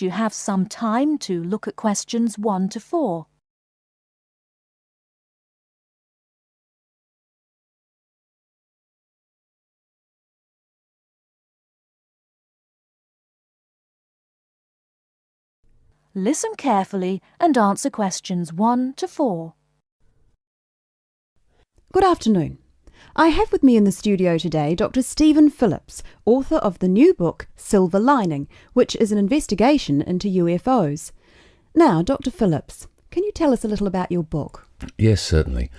Next, you have some time to look at questions 1 to 4. Listen carefully and answer questions 1 to 4. Good afternoon. I have with me in the studio today Dr. Stephen Phillips, author of the new book Silver Lining, which is an investigation into UFOs. Now, Dr. Phillips, can you tell us a little about your book? Yes, certainly.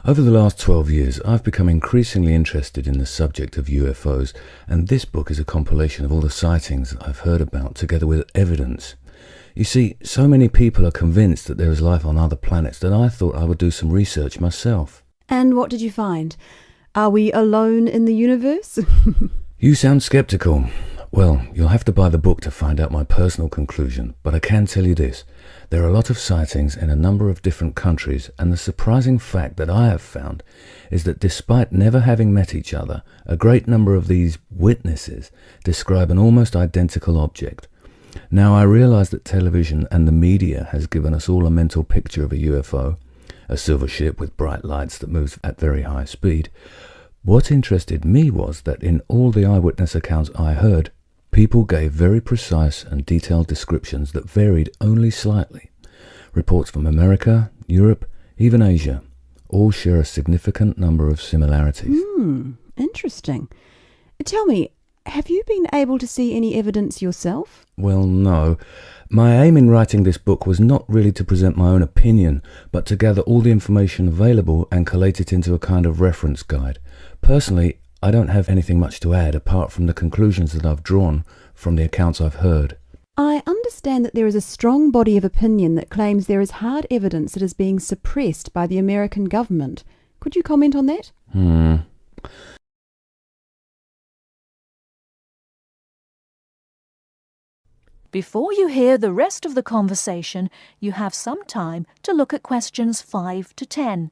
Over the last 12 years, I've become increasingly interested in the subject of UFOs, and this book is a compilation of all the sightings I've heard about, together with evidence. You see, so many people are convinced that there is life on other planets that I thought I would do some research myself. And what did you find? Are we alone in the universe? You sound sceptical. Well, you'll have to buy the book to find out my personal conclusion, but I can tell you this. There are a lot of sightings in a number of different countries, and the surprising fact that I have found is that despite never having met each other, a great number of these witnesses describe an almost identical object. Now, I realize that television and the media has given us all a mental picture of a UFO, a silver ship with bright lights that moves at very high speed. What interested me was that in all the eyewitness accounts I heard, people gave very precise and detailed descriptions that varied only slightly. Reports from America, Europe, even Asia, all share a significant number of similarities. Interesting. Tell me, have you been able to see any evidence yourself? Well, no. My aim in writing this book was not really to present my own opinion, but to gather all the information available and collate it into a kind of reference guide. Personally, I don't have anything much to add apart from the conclusions that I've drawn from the accounts I've heard. I understand that there is a strong body of opinion that claims there is hard evidence that is being suppressed by the American government. Could you comment on that? Before you hear the rest of the conversation, you have some time to look at questions 5 to 10.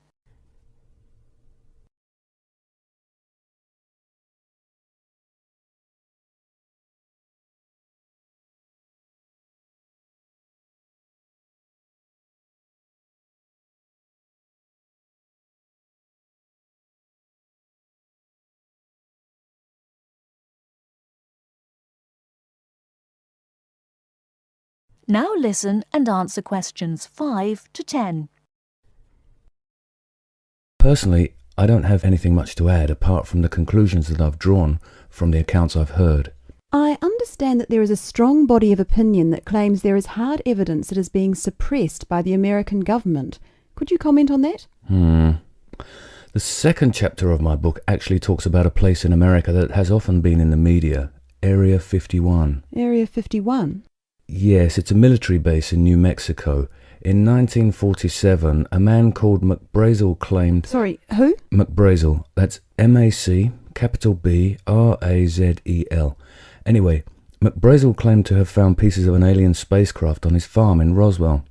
Now listen and answer questions 5 to 10. Personally, I don't have anything much to add apart from the conclusions that I've drawn from the accounts I've heard. I understand that there is a strong body of opinion that claims there is hard evidence that is being suppressed by the American government. Could you comment on that? The second chapter of my book actually talks about a place in America that has often been in the media, Area 51. Area 51? Yes, it's a military base in New Mexico. In 1947, a man called McBrazel claimed... Sorry, who? McBrazel. That's M-A-C, capital B, R-A-Z-E-L. Anyway, McBrazel claimed to have found pieces of an alien spacecraft on his farm in Roswell.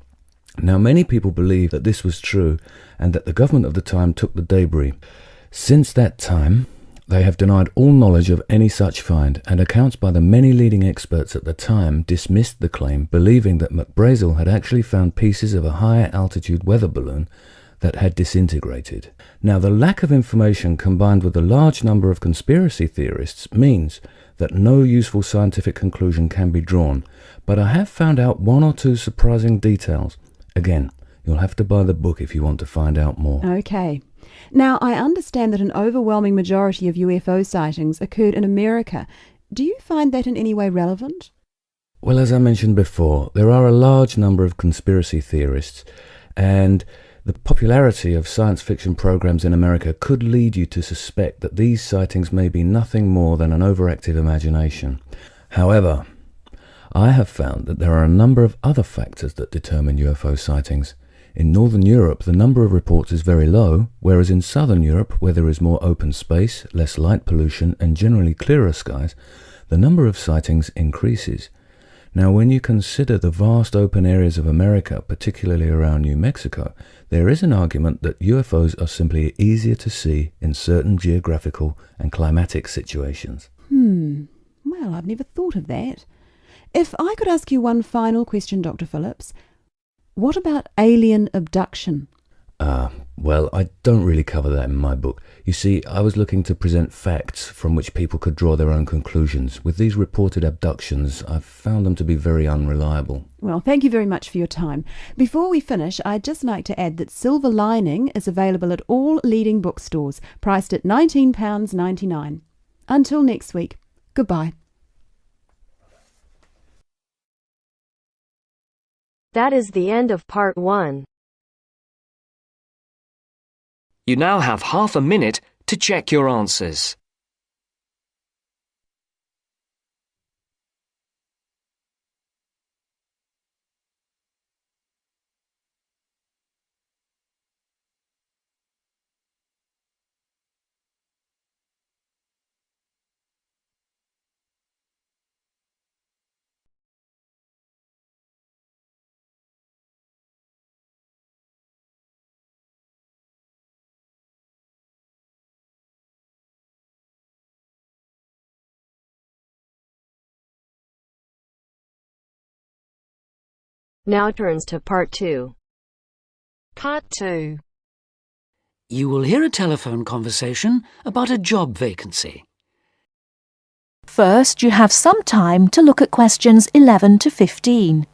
Now, many people believe that this was true and that the government of the time took the debris. Since that time, they have denied all knowledge of any such find, and accounts by the many leading experts at the time dismissed the claim, believing that McBrazel had actually found pieces of a higher altitude weather balloon that had disintegrated. Now, the lack of information combined with the large number of conspiracy theorists means that no useful scientific conclusion can be drawn, but I have found out one or two surprising details. Again, you'll have to buy the book if you want to find out more. Okay. Now, I understand that an overwhelming majority of UFO sightings occurred in America. Do you find that in any way relevant? Well, as I mentioned before, there are a large number of conspiracy theorists, and the popularity of science fiction programs in America could lead you to suspect that these sightings may be nothing more than an overactive imagination. However, I have found that there are a number of other factors that determine UFO sightings. In Northern Europe, the number of reports is very low, whereas in Southern Europe, where there is more open space, less light pollution, and generally clearer skies, the number of sightings increases. Now, when you consider the vast open areas of America, particularly around New Mexico, there is an argument that UFOs are simply easier to see in certain geographical and climatic situations. Well, I've never thought of that. If I could ask you one final question, Dr. Phillips, what about alien abduction? Well, I don't really cover that in my book. You see, I was looking to present facts from which people could draw their own conclusions. With these reported abductions, I've found them to be very unreliable. Well, thank you very much for your time. Before we finish, I'd just like to add that Silver Lining is available at all leading bookstores, priced at £19.99. Until next week, goodbye. That is the end of part 1. You now have half a minute to check your answers. Now turns to part 2. Part 2. You will hear a telephone conversation about a job vacancy. First, you have some time to look at questions 11 to 15.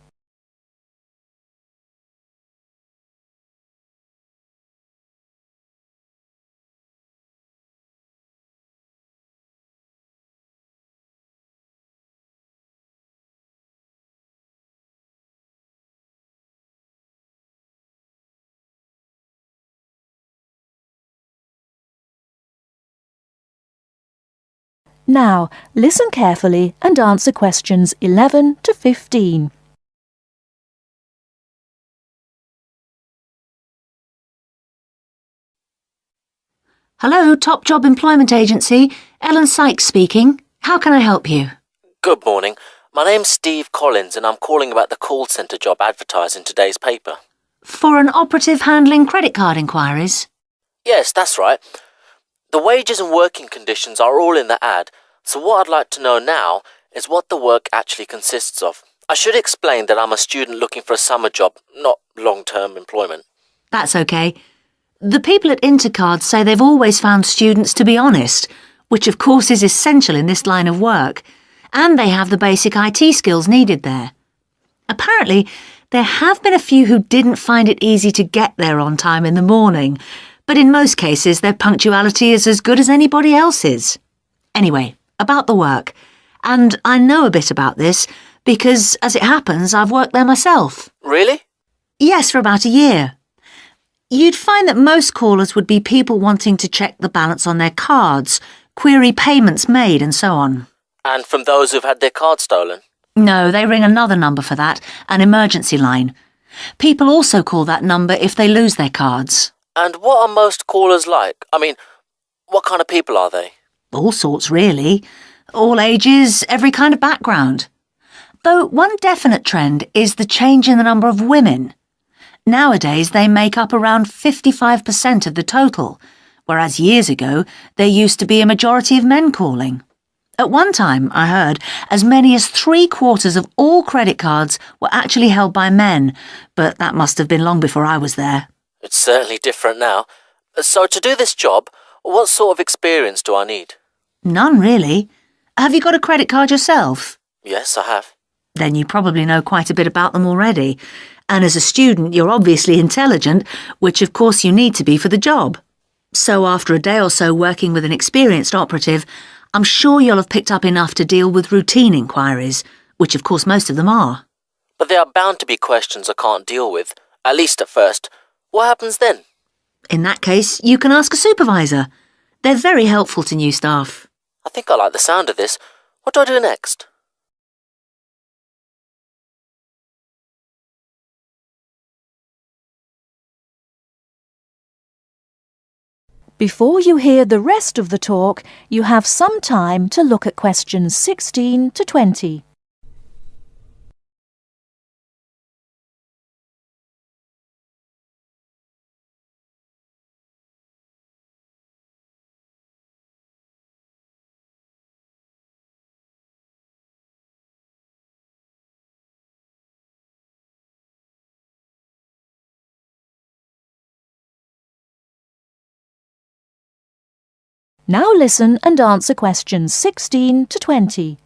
Now, listen carefully and answer questions 11 to 15. Hello, Top Job Employment Agency. Ellen Sykes speaking. How can I help you? Good morning. My name's Steve Collins and I'm calling about the call centre job advertised in today's paper. For an operative handling credit card inquiries? Yes, that's right. The wages and working conditions are all in the ad, so what I'd like to know now is what the work actually consists of. I should explain that I'm a student looking for a summer job, not long-term employment. That's okay. The people at Intercard say they've always found students to be honest, which of course is essential in this line of work, and they have the basic IT skills needed there. Apparently, there have been a few who didn't find it easy to get there on time in the morning, but in most cases their punctuality is as good as anybody else's. Anyway, about the work. And I know a bit about this because, as it happens, I've worked there myself. Really? Yes, for about a year. You'd find that most callers would be people wanting to check the balance on their cards, query payments made and so on. And from those who've had their card stolen? No, they ring another number for that, an emergency line. People also call that number if they lose their cards. And what are most callers like? I mean, what kind of people are they? All sorts, really. All ages, every kind of background. Though one definite trend is the change in the number of women. Nowadays, they make up around 55% of the total, whereas years ago, there used to be a majority of men calling. At one time, I heard, as many as 3/4 of all credit cards were actually held by men, but that must have been long before I was there. It's certainly different now. So to do this job, what sort of experience do I need? None, really. Have you got a credit card yourself? Yes, I have. Then you probably know quite a bit about them already. And as a student, you're obviously intelligent, which of course you need to be for the job. So after a day or so working with an experienced operative, I'm sure you'll have picked up enough to deal with routine inquiries, which of course most of them are. But there are bound to be questions I can't deal with, at least at first. What happens then? In that case, you can ask a supervisor. They're very helpful to new staff. I think I like the sound of this. What do I do next? Before you hear the rest of the talk, you have some time to look at questions 16 to 20. Now listen and answer questions 16 to 20.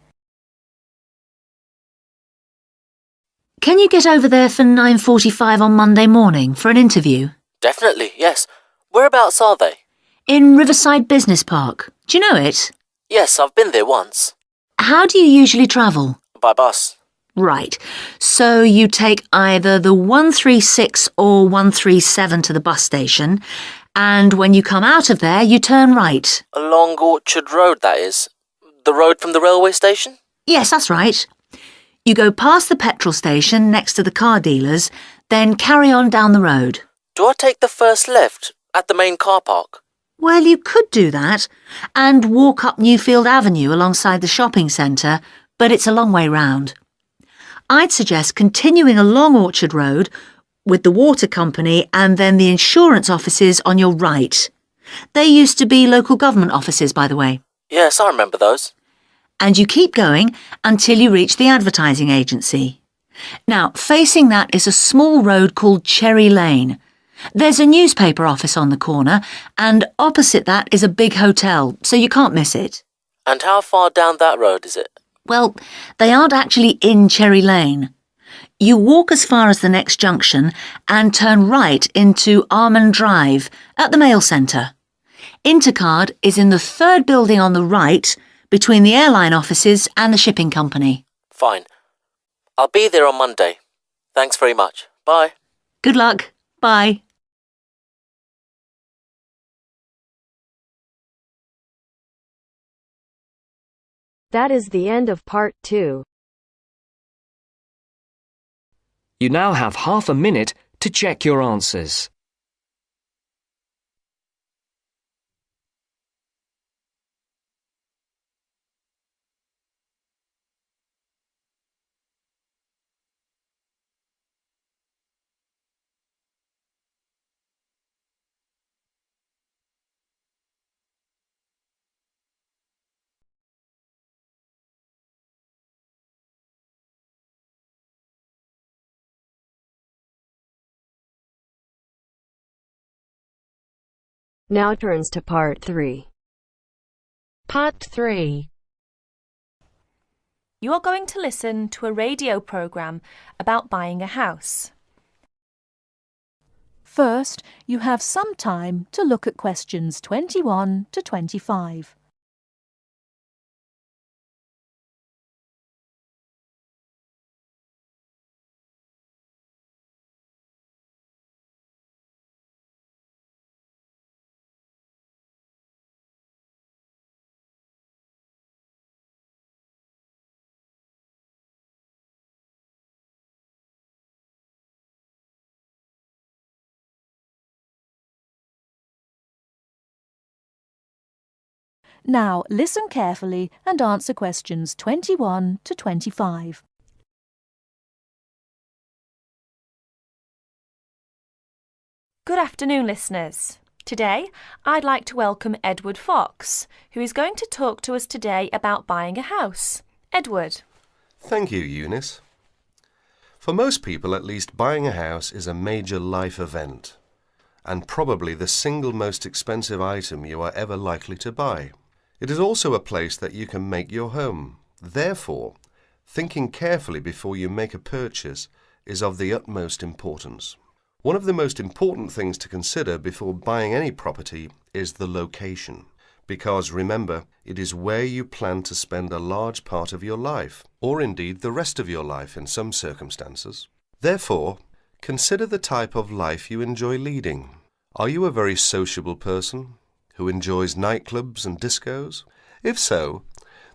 Can you get over there for 9:45 on Monday morning for an interview? Definitely, yes. Whereabouts are they? In Riverside Business Park. Do you know it? Yes, I've been there once. How do you usually travel? By bus. Right. So you take either the 136 or 137 to the bus station, and when you come out of there, you turn right. Along Orchard Road, that is. The road from the railway station? Yes, that's right. You go past the petrol station next to the car dealers, then carry on down the road. Do I take the first left at the main car park? Well, you could do that, and walk up Newfield Avenue alongside the shopping centre, but it's a long way round. I'd suggest continuing along Orchard Road with the water company and then the insurance offices on your right. They used to be local government offices, by the way. Yes, I remember those. And you keep going until you reach the advertising agency. Now, facing that is a small road called Cherry Lane. There's a newspaper office on the corner, and opposite that is a big hotel, so you can't miss it. And how far down that road is it? Well, they aren't actually in Cherry Lane. You walk as far as the next junction and turn right into Armand Drive at the mail centre. Intercard is in the third building on the right, between the airline offices and the shipping company. Fine. I'll be there on Monday. Thanks very much. Bye. Good luck. Bye. That is the end of part 2. You now have half a minute to check your answers. Now turns to part 3. Part 3. You are going to listen to a radio programme about buying a house. First, you have some time to look at questions 21 to 25. Now listen carefully and answer questions 21 to 25. Good afternoon, listeners. Today, I'd like to welcome Edward Fox, who is going to talk to us today about buying a house. Edward. Thank you, Eunice. For most people, at least, buying a house is a major life event, and probably the single most expensive item you are ever likely to buy. It is also a place that you can make your home. Therefore, thinking carefully before you make a purchase is of the utmost importance. One of the most important things to consider before buying any property is the location, because remember, it is where you plan to spend a large part of your life, or indeed the rest of your life in some circumstances. Therefore, consider the type of life you enjoy leading. Are you a very sociable person who enjoys nightclubs and discos? If so,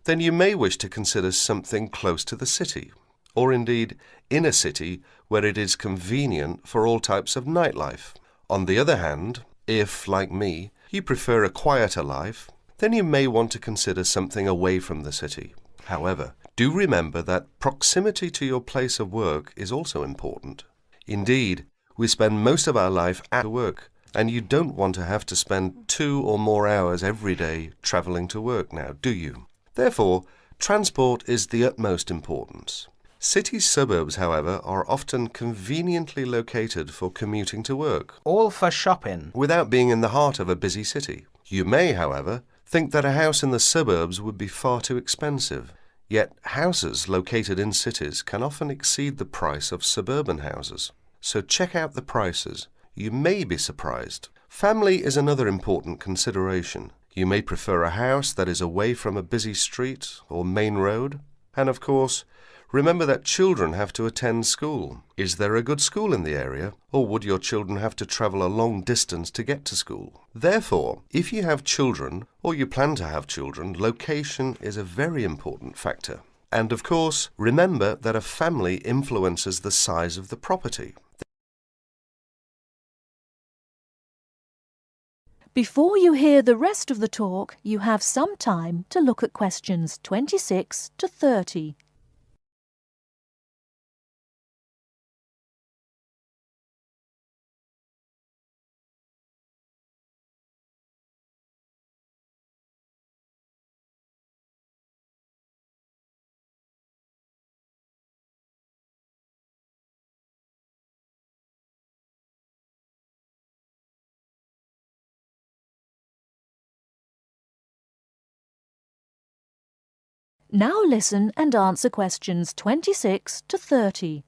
then you may wish to consider something close to the city, or indeed in a city where it is convenient for all types of nightlife. On the other hand, if, like me, you prefer a quieter life, then you may want to consider something away from the city. However, do remember that proximity to your place of work is also important. Indeed, we spend most of our life at work, and you don't want to have to spend 2 or more hours every day travelling to work now, do you? Therefore, transport is the utmost importance. City suburbs, however, are often conveniently located for commuting to work, all for shopping, without being in the heart of a busy city. You may, however, think that a house in the suburbs would be far too expensive. Yet houses located in cities can often exceed the price of suburban houses. So check out the prices. You may be surprised. Family is another important consideration. You may prefer a house that is away from a busy street or main road. And of course, remember that children have to attend school. Is there a good school in the area, or would your children have to travel a long distance to get to school? Therefore, if you have children, or you plan to have children, location is a very important factor. And of course, remember that a family influences the size of the property. Before you hear the rest of the talk, you have some time to look at questions 26 to 30. Now listen and answer questions 26 to 30.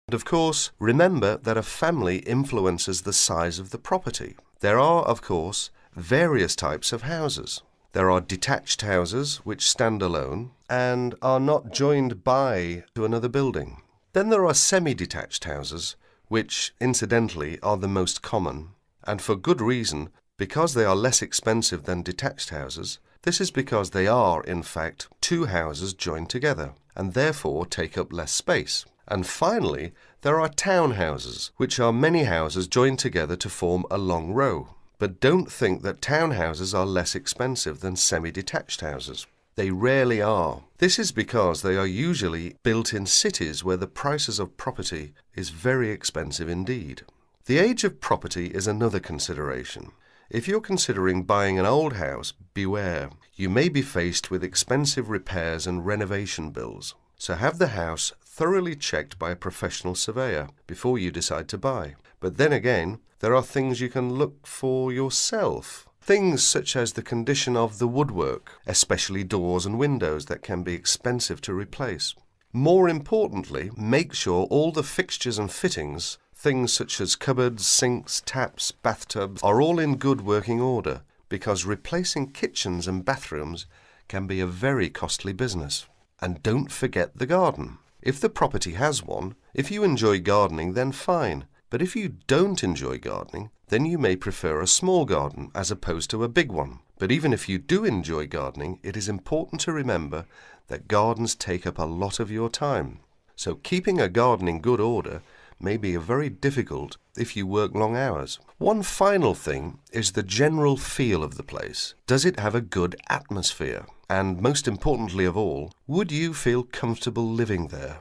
And of course, remember that a family influences the size of the property. There are, of course, various types of houses. There are detached houses which stand alone and are not joined by to another building. Then there are semi-detached houses, which, incidentally, are the most common, and for good reason, because they are less expensive than detached houses. This is because they are, in fact, two houses joined together, and therefore take up less space. And finally, there are townhouses, which are many houses joined together to form a long row. But don't think that townhouses are less expensive than semi-detached houses. They rarely are. This is because they are usually built in cities where the prices of property is very expensive indeed. The age of property is another consideration. If you're considering buying an old house, beware. You may be faced with expensive repairs and renovation bills. So have the house thoroughly checked by a professional surveyor before you decide to buy. But then again, there are things you can look for yourself. Things such as the condition of the woodwork, especially doors and windows that can be expensive to replace. More importantly, make sure all the fixtures and fittings, things such as cupboards, sinks, taps, bathtubs, are all in good working order, because replacing kitchens and bathrooms can be a very costly business. And don't forget the garden. If the property has one, if you enjoy gardening, then fine. But if you don't enjoy gardening, then you may prefer a small garden as opposed to a big one. But even if you do enjoy gardening, it is important to remember that gardens take up a lot of your time. So keeping a garden in good order may be very difficult if you work long hours. One final thing is the general feel of the place. Does it have a good atmosphere? And most importantly of all, would you feel comfortable living there?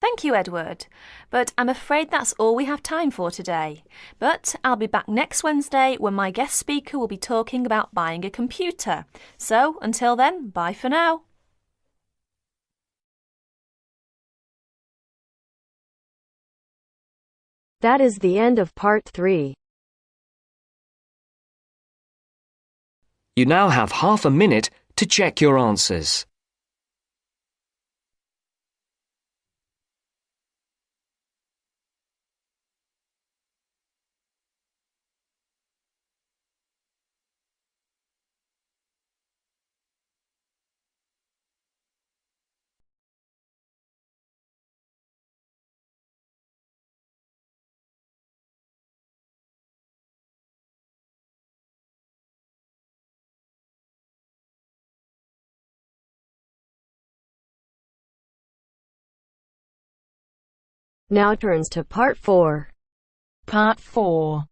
Thank you, Edward. But I'm afraid that's all we have time for today. But I'll be back next Wednesday when my guest speaker will be talking about buying a computer. So until then, bye for now. That is the end of part 3. You now have half a minute to check your answers. Now turns to part 4. Part 4.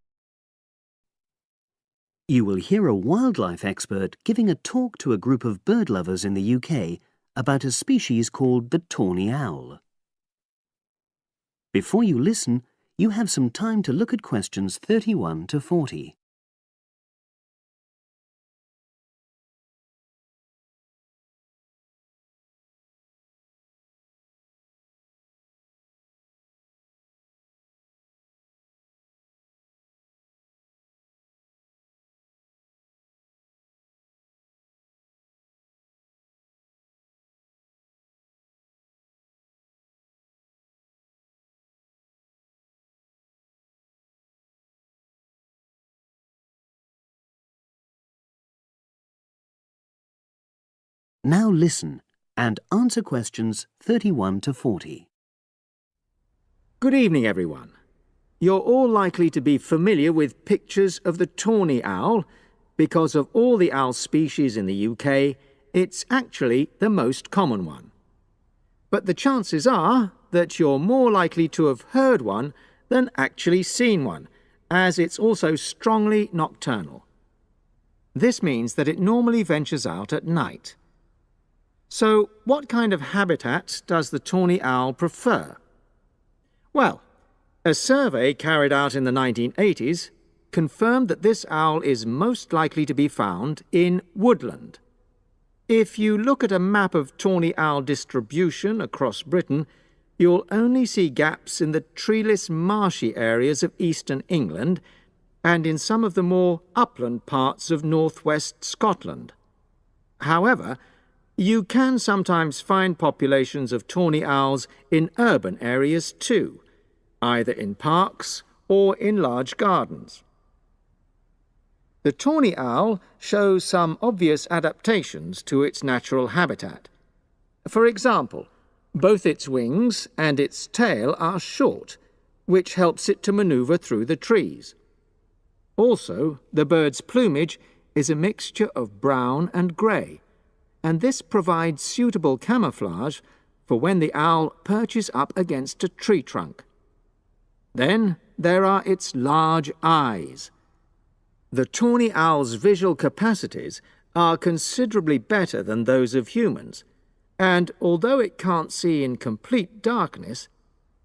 You will hear a wildlife expert giving a talk to a group of bird lovers in the UK about a species called the tawny owl. Before you listen, you have some time to look at questions 31 to 40. Now listen and answer questions 31 to 40. Good evening, everyone. You're all likely to be familiar with pictures of the tawny owl. Because of all the owl species in the UK, it's actually the most common one. But the chances are that you're more likely to have heard one than actually seen one, as it's also strongly nocturnal. This means that it normally ventures out at night. So, what kind of habitat does the tawny owl prefer? Well, a survey carried out in the 1980s confirmed that this owl is most likely to be found in woodland. If you look at a map of tawny owl distribution across Britain, you'll only see gaps in the treeless marshy areas of eastern England and in some of the more upland parts of northwest Scotland. However, you can sometimes find populations of tawny owls in urban areas too, either in parks or in large gardens. The tawny owl shows some obvious adaptations to its natural habitat. For example, both its wings and its tail are short, which helps it to maneuver through the trees. Also, the bird's plumage is a mixture of brown and grey, and this provides suitable camouflage for when the owl perches up against a tree trunk. Then there are its large eyes. The tawny owl's visual capacities are considerably better than those of humans, and although it can't see in complete darkness,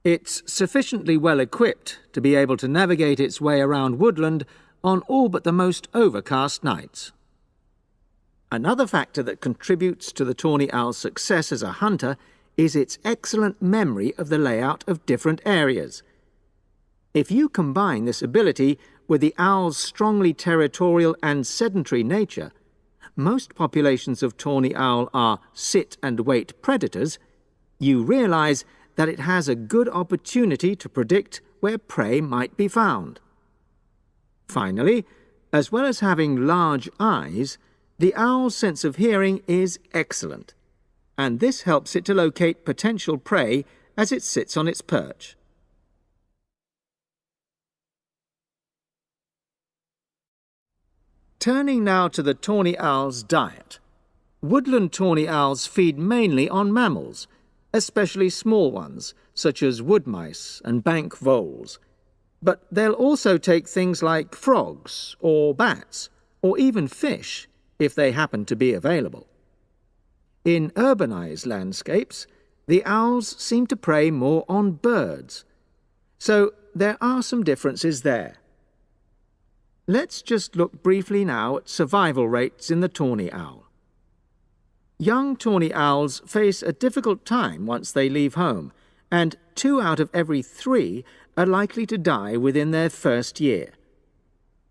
it's sufficiently well equipped to be able to navigate its way around woodland on all but the most overcast nights. Another factor that contributes to the tawny owl's success as a hunter is its excellent memory of the layout of different areas. If you combine this ability with the owl's strongly territorial and sedentary nature, most populations of tawny owl are sit-and-wait predators, you realize that it has a good opportunity to predict where prey might be found. Finally, as well as having large eyes, the owl's sense of hearing is excellent, and this helps it to locate potential prey as it sits on its perch. Turning now to the tawny owl's diet. Woodland tawny owls feed mainly on mammals, especially small ones, such as wood mice and bank voles. But they'll also take things like frogs or bats, or even fish, if they happen to be available. In urbanized landscapes, the owls seem to prey more on birds. So there are some differences there. Let's just look briefly now at survival rates in the tawny owl. Young tawny owls face a difficult time once they leave home, and 2 out of every 3 are likely to die within their first year.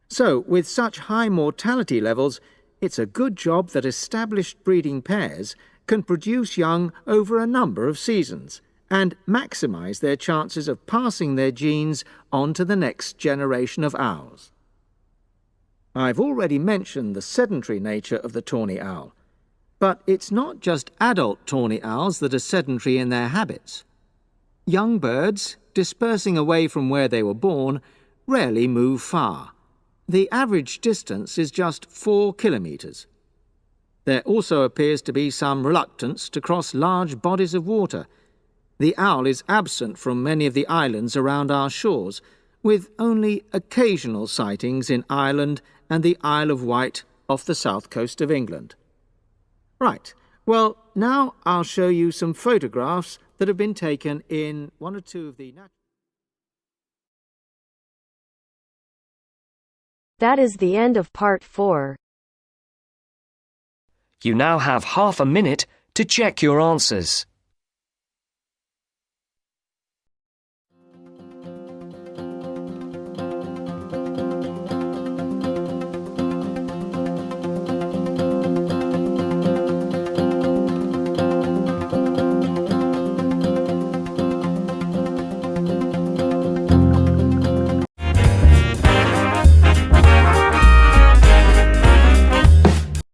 So, with such high mortality levels, it's a good job that established breeding pairs can produce young over a number of seasons and maximize their chances of passing their genes on to the next generation of owls. I've already mentioned the sedentary nature of the tawny owl, but it's not just adult tawny owls that are sedentary in their habits. Young birds, dispersing away from where they were born, rarely move far. The average distance is just 4 kilometres. There also appears to be some reluctance to cross large bodies of water. The owl is absent from many of the islands around our shores, with only occasional sightings in Ireland and the Isle of Wight off the south coast of England. Right, well, now I'll show you some photographs that have been taken in 1 or 2 of the... That is the end of part 4. You now have half a minute to check your answers.